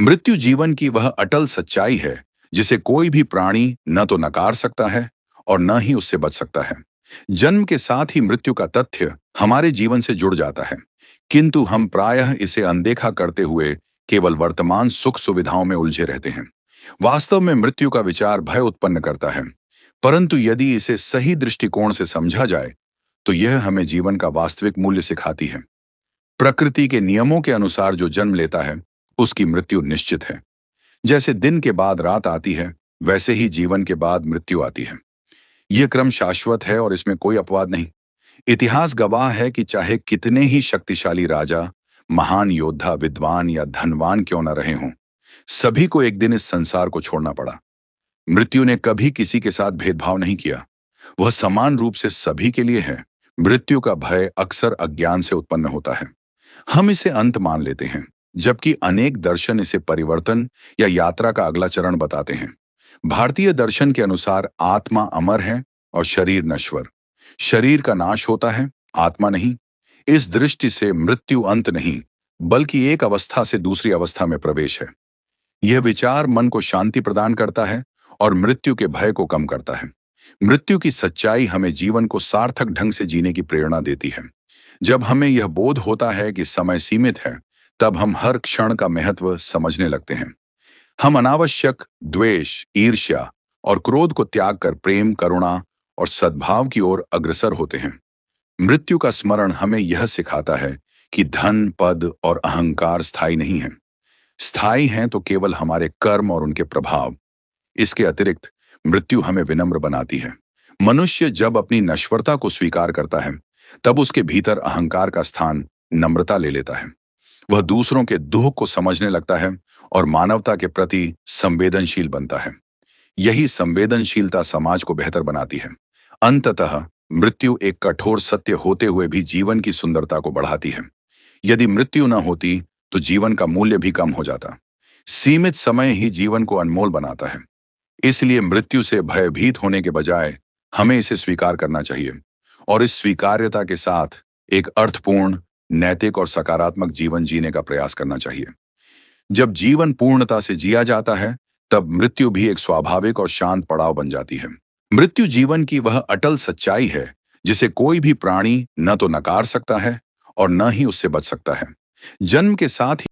मृत्यु जीवन की वह अटल सच्चाई है जिसे कोई भी प्राणी न तो नकार सकता है और न ही उससे बच सकता है। जन्म के साथ ही मृत्यु का तथ्य हमारे जीवन से जुड़ जाता है, किंतु हम प्रायः इसे अनदेखा करते हुए केवल वर्तमान सुख सुविधाओं में उलझे रहते हैं। वास्तव में मृत्यु का विचार भय उत्पन्न करता है, परंतु यदि इसे सही दृष्टिकोण से समझा जाए तो यह हमें जीवन का वास्तविक मूल्य सिखाती है। प्रकृति के नियमों के अनुसार जो जन्म लेता है उसकी मृत्यु निश्चित है। जैसे दिन के बाद रात आती है, वैसे ही जीवन के बाद मृत्यु आती है। यह क्रम शाश्वत है और इसमें कोई अपवाद नहीं। इतिहास गवाह है कि चाहे कितने ही शक्तिशाली राजा, महान योद्धा, विद्वान या धनवान क्यों न रहे हों, सभी को एक दिन इस संसार को छोड़ना पड़ा। मृत्यु ने कभी किसी के साथ भेदभाव नहीं किया, वह समान रूप से सभी के लिए है। मृत्यु का भय अक्सर अज्ञान से उत्पन्न होता है। हम इसे अंत मान लेते हैं, जबकि अनेक दर्शन इसे परिवर्तन या यात्रा का अगला चरण बताते हैं। भारतीय दर्शन के अनुसार आत्मा अमर है और शरीर नश्वर। शरीर का नाश होता है, आत्मा नहीं। इस दृष्टि से मृत्यु अंत नहीं, बल्कि एक अवस्था से दूसरी अवस्था में प्रवेश है। यह विचार मन को शांति प्रदान करता है और मृत्यु के भय को कम करता है। मृत्यु की सच्चाई हमें जीवन को सार्थक ढंग से जीने की प्रेरणा देती है। जब हमें यह बोध होता है कि समय सीमित है, तब हम हर क्षण का महत्व समझने लगते हैं। हम अनावश्यक द्वेष, ईर्ष्या और क्रोध को त्याग कर प्रेम, करुणा और सद्भाव की ओर अग्रसर होते हैं। मृत्यु का स्मरण हमें यह सिखाता है कि धन, पद और अहंकार स्थायी नहीं है। स्थायी हैं तो केवल हमारे कर्म और उनके प्रभाव। इसके अतिरिक्त मृत्यु हमें विनम्र बनाती है। मनुष्य जब अपनी नश्वरता को स्वीकार करता है, तब उसके भीतर अहंकार का स्थान नम्रता ले लेता है। वह दूसरों के दुख को समझने लगता है और मानवता के प्रति संवेदनशील बनता है। यही संवेदनशीलता समाज को बेहतर बनाती है। अंततः मृत्यु एक कठोर सत्य होते हुए भी जीवन की सुंदरता को बढ़ाती है। यदि मृत्यु न होती तो जीवन का मूल्य भी कम हो जाता। सीमित समय ही जीवन को अनमोल बनाता है। इसलिए मृत्यु से भयभीत होने के बजाय हमें इसे स्वीकार करना चाहिए और इस स्वीकार्यता के साथ एक अर्थपूर्ण, नैतिक और सकारात्मक जीवन जीने का प्रयास करना चाहिए। जब जीवन पूर्णता से जिया जाता है, तब मृत्यु भी एक स्वाभाविक और शांत पड़ाव बन जाती है। मृत्यु जीवन की वह अटल सच्चाई है जिसे कोई भी प्राणी न तो नकार सकता है और न ही उससे बच सकता है। जन्म के साथ ही